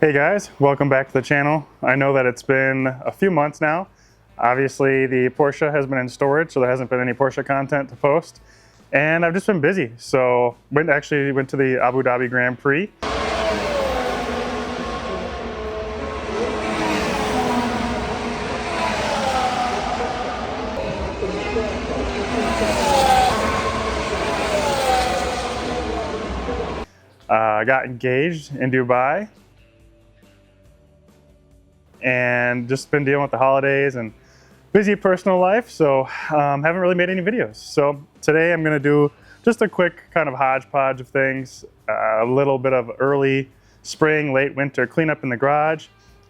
Hey guys, welcome back to the channel. I know that it's been a few months now. Obviously the Porsche has been in storage, so there hasn't been any Porsche content to post. And I've just been busy. So actually went to the Abu Dhabi Grand Prix. I got engaged in Dubai. And just been dealing with the holidays and busy personal life, so haven't really made any videos. So today I'm going to do just a quick kind of hodgepodge of things, a little bit of early spring, late winter cleanup in the garage.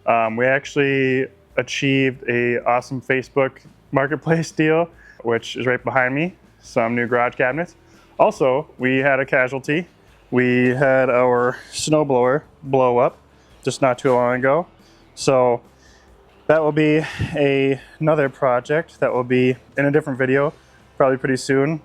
We actually achieved a awesome Facebook marketplace deal, which is right behind me, some new garage cabinets. Also, we had a casualty. We had our snowblower blow up just not too long ago. So that will be another project that will be in a different video, probably pretty soon.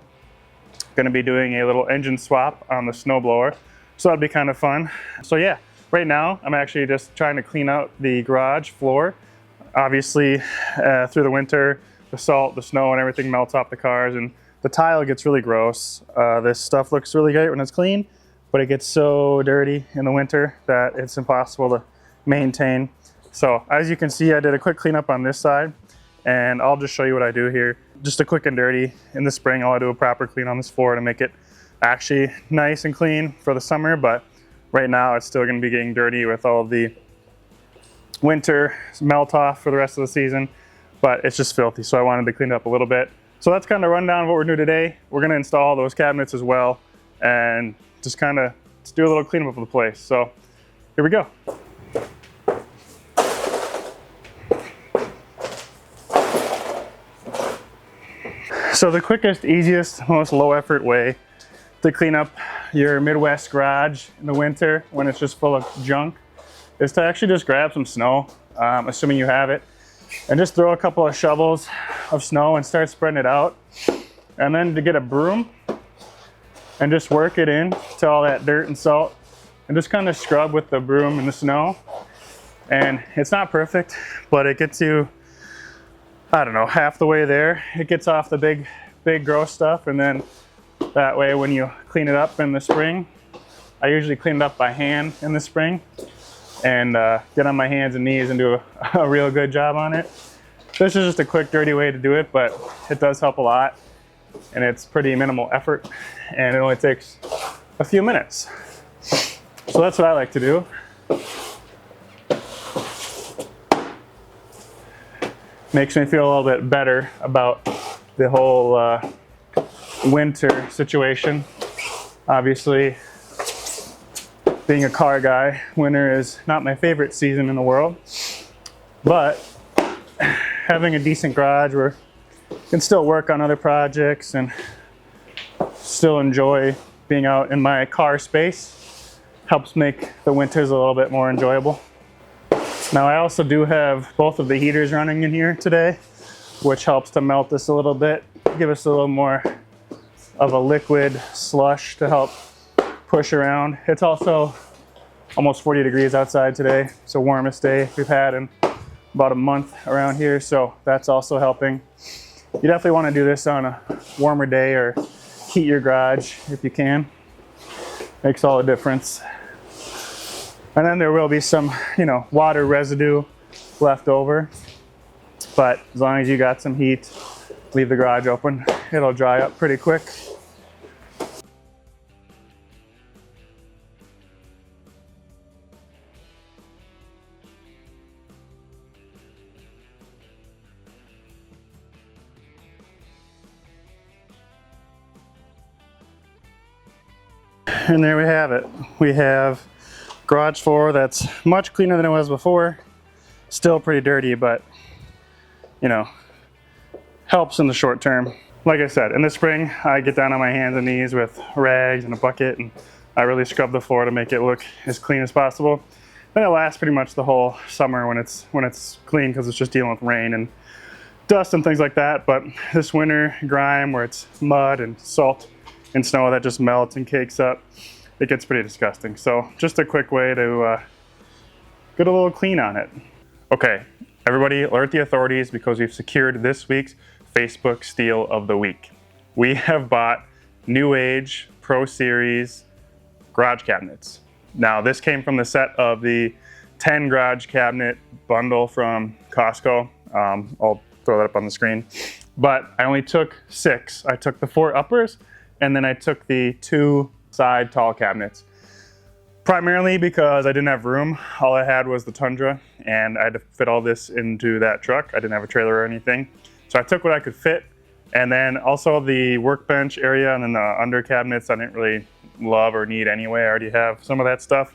Going to be doing a little engine swap on the snowblower, so that'll be kind of fun. So yeah, right now I'm actually just trying to clean out the garage floor. Obviously, through the winter, the salt, the snow, and everything melts off the cars, and the tile gets really gross. This stuff looks really great when it's clean, but it gets so dirty in the winter that it's impossible to maintain. So as you can see, I did a quick cleanup on this side, and I'll just show you what I do here. Just a quick and dirty. In the spring, I'll do a proper clean on this floor to make it actually nice and clean for the summer, but right now it's still going to be getting dirty with all the winter melt off for the rest of the season, but it's just filthy, so I wanted to clean it up a little bit. So that's kind of rundown of what we're doing today. We're going to install those cabinets as well and just kind of do a little cleanup of the place. So here we go. So the quickest, easiest, most low effort way to clean up your Midwest garage in the winter when it's just full of junk is to actually just grab some snow, assuming you have it, and just throw a couple of shovels of snow and start spreading it out. And then to get a broom and just work it in to all that dirt and salt and just kind of scrub with the broom and the snow. And it's not perfect, but it gets you, I don't know, half the way there. It gets off the big gross stuff, and then that way when you clean it up in the spring, I usually clean it up by hand in the spring and get on my hands and knees and do a real good job on it. This is just a quick, dirty way to do it, but it does help a lot, and it's pretty minimal effort, and it only takes a few minutes. So that's what I like to do. Makes me feel a little bit better about the whole winter situation. Obviously, being a car guy, winter is not my favorite season in the world, but having a decent garage where I can still work on other projects and still enjoy being out in my car space helps make the winters a little bit more enjoyable. Now I also do have both of the heaters running in here today, which helps to melt this a little bit, give us a little more of a liquid slush to help push around. It's also almost 40 degrees outside today. It's the warmest day we've had in about a month around here, so that's also helping. You definitely want to do this on a warmer day or heat your garage if you can. Makes all the difference. And then there will be some, water residue left over. But as long as you got some heat, leave the garage open. It'll dry up pretty quick. And there we have it. We have garage floor that's much cleaner than it was before. Still pretty dirty, but helps in the short term. Like I said, in the spring I get down on my hands and knees with rags and a bucket, and I really scrub the floor to make it look as clean as possible. Then it lasts pretty much the whole summer when it's clean, because it's just dealing with rain and dust and things like that. But this winter grime where it's mud and salt and snow that just melts and cakes up, it gets pretty disgusting. So just a quick way to get a little clean on it. Okay, everybody alert the authorities because we've secured this week's Facebook Steal of the Week. We have bought NewAge Pro Series garage cabinets. Now this came from the set of the 10 garage cabinet bundle from Costco. I'll throw that up on the screen. But I only took 6. I took the 4 uppers and then I took the 2 side tall cabinets. Primarily because I didn't have room. All I had was the Tundra and I had to fit all this into that truck. I didn't have a trailer or anything. So I took what I could fit, and then also the workbench area and then the under cabinets I didn't really love or need anyway. I already have some of that stuff,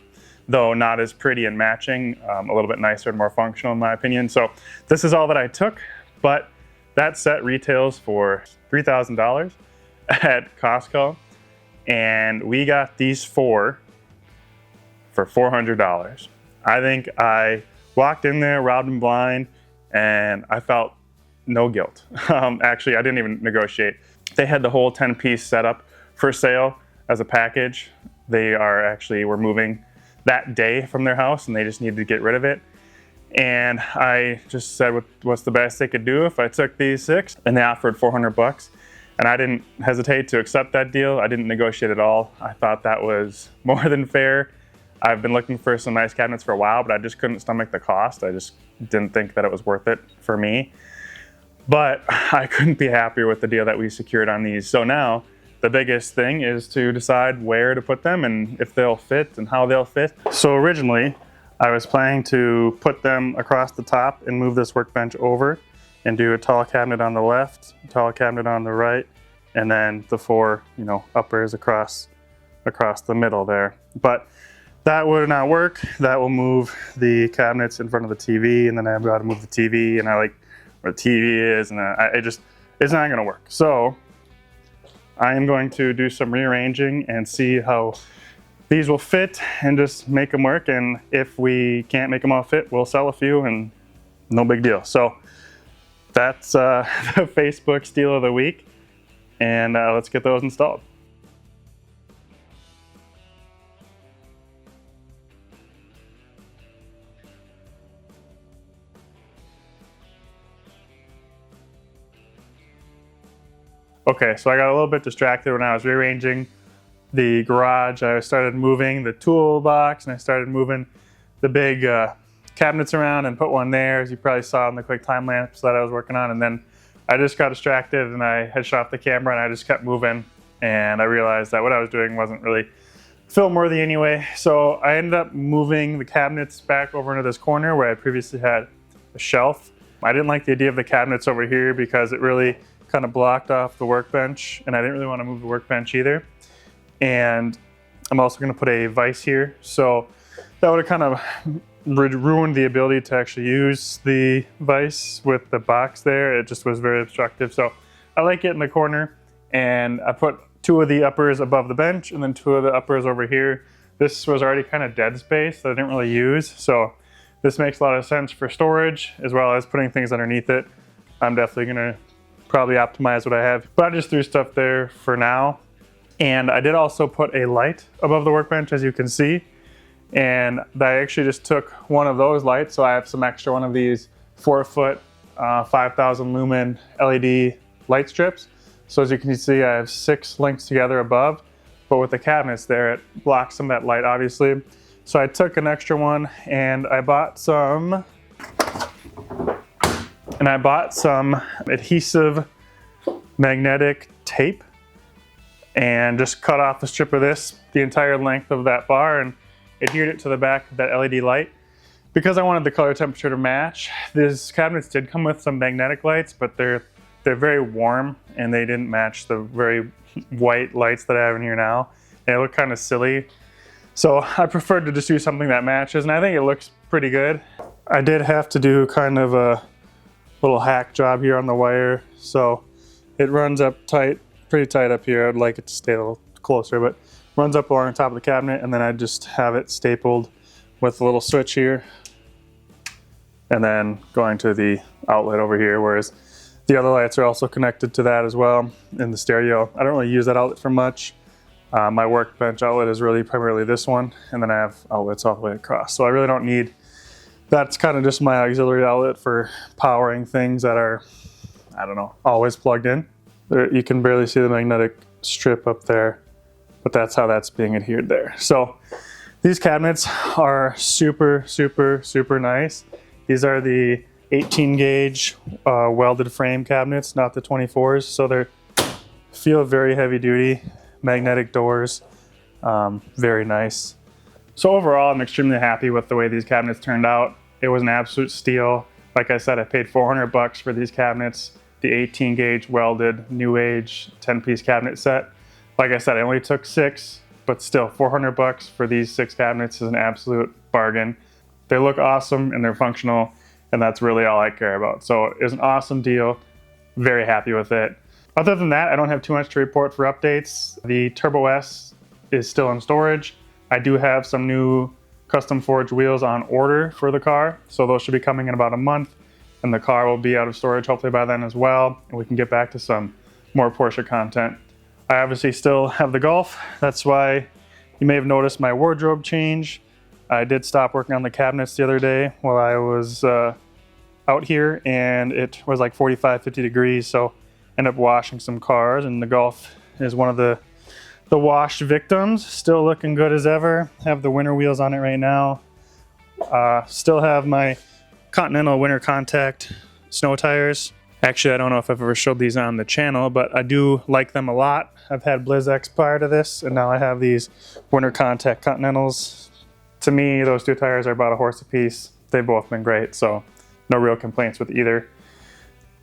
though not as pretty and matching, a little bit nicer and more functional in my opinion. So this is all that I took, but that set retails for $3,000 at Costco, and we got these 4 for $400. I think I walked in there, robbed them blind, and I felt no guilt. Actually, I didn't even negotiate. They had the whole 10-piece setup for sale as a package. They were moving that day from their house and they just needed to get rid of it. And I just said what's the best they could do if I took these 6, and they offered $400. And I didn't hesitate to accept that deal. I didn't negotiate at all. I thought that was more than fair. I've been looking for some nice cabinets for a while, but I just couldn't stomach the cost. I just didn't think that it was worth it for me. But I couldn't be happier with the deal that we secured on these. So now the biggest thing is to decide where to put them and if they'll fit and how they'll fit. So originally I was planning to put them across the top and move this workbench over and do a tall cabinet on the left, a tall cabinet on the right, and then the 4, uppers across the middle there. But that would not work. That will move the cabinets in front of the TV, and then I've got to move the TV, and I like where the TV is, and it's not gonna work. So I am going to do some rearranging and see how these will fit and just make them work. And if we can't make them all fit, we'll sell a few and no big deal. So that's the Facebook Steal of the Week, and let's get those installed. Okay, so I got a little bit distracted when I was rearranging the garage. I started moving the toolbox and I started moving the big cabinets around and put one there, as you probably saw in the quick time lapse that I was working on. And then I just got distracted and I had shut off the camera and I just kept moving. And I realized that what I was doing wasn't really film worthy anyway. So I ended up moving the cabinets back over into this corner where I previously had a shelf. I didn't like the idea of the cabinets over here because it really kind of blocked off the workbench, and I didn't really want to move the workbench either. And I'm also going to put a vise here, so that would have kind of ruined the ability to actually use the vise with the box there. It just was very obstructive. So I like it in the corner, and I put 2 of the uppers above the bench and then 2 of the uppers over here. This was already kind of dead space that I didn't really use, so this makes a lot of sense for storage as well as putting things underneath it. I'm definitely going to probably optimize what I have, but I just threw stuff there for now. And I did also put a light above the workbench, as you can see, and I actually just took one of those lights, so I have some extra one of these 4-foot 5,000 lumen LED light strips. So as you can see, I have 6 linked together above, but with the cabinets there, it blocks some of that light obviously. So I took an extra one and I bought some adhesive magnetic tape and just cut off a strip of this the entire length of that bar and adhered it to the back of that LED light. Because I wanted the color temperature to match, these cabinets did come with some magnetic lights, but they're very warm and they didn't match the very white lights that I have in here now. They look kind of silly. So I preferred to just do something that matches, and I think it looks pretty good. I did have to do kind of a little hack job here on the wire, so it runs up tight, pretty tight up here. I'd like it to stay a little closer, but runs up along the top of the cabinet, and then I just have it stapled with a little switch here and then going to the outlet over here, whereas the other lights are also connected to that as well in the stereo. I don't really use that outlet for much. My workbench outlet is really primarily this one, and then I have outlets all the way across. So I really don't need That's kind of just my auxiliary outlet for powering things that are, I don't know, always plugged in. You can barely see the magnetic strip up there, but that's how that's being adhered there. So these cabinets are super, super, super nice. These are the 18 gauge welded frame cabinets, not the 24s. So they feel very heavy duty, magnetic doors, very nice. So overall, I'm extremely happy with the way these cabinets turned out. It was an absolute steal. Like I said, I paid 400 bucks for these cabinets, the 18 gauge welded NewAge 10-piece cabinet set. Like I said, I only took 6, but still 400 bucks for these 6 cabinets is an absolute bargain. They look awesome and they're functional, and that's really all I care about. So it was an awesome deal. Very happy with it. Other than that, I don't have too much to report for updates. The Turbo S is still in storage. I do have some new custom forged wheels on order for the car, so those should be coming in about a month, and the car will be out of storage hopefully by then as well, and we can get back to some more Porsche content. I obviously still have the Golf. That's why you may have noticed my wardrobe change. I did stop working on the cabinets the other day while I was out here, and it was like 45, 50 degrees, so I ended up washing some cars, and the Golf is one of the washed victims. Still looking good as ever. Have the winter wheels on it right now. Still have my Continental winter contact snow tires. Actually, I don't know if I've ever showed these on the channel, but I do like them a lot. I've had BlizzX prior to this, and now I have these winter contact Continentals. To me, those 2 tires are about a horse apiece. They've both been great, so no real complaints with either.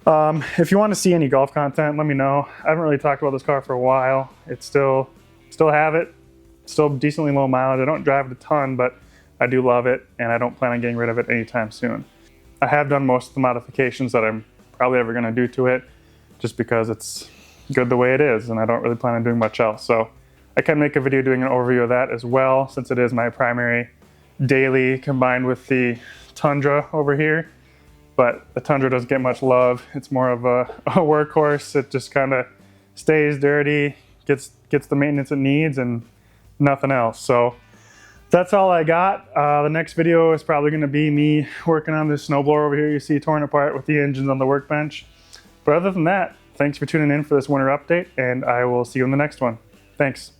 If you want to see any Golf content, let me know. I haven't really talked about this car for a while. It's still have it, still decently low mileage. I don't drive it a ton, but I do love it, and I don't plan on getting rid of it anytime soon. I have done most of the modifications that I'm probably ever going to do to it, just because it's good the way it is, and I don't really plan on doing much else. So I can make a video doing an overview of that as well, since it is my primary daily combined with the Tundra over here. But the Tundra doesn't get much love. It's more of a workhorse. It just kind of stays dirty, gets the maintenance it needs, and nothing else. So that's all I got. The next video is probably going to be me working on this snowblower over here you see torn apart with the engines on the workbench. But other than that, thanks for tuning in for this winter update, and I will see you in the next one. Thanks.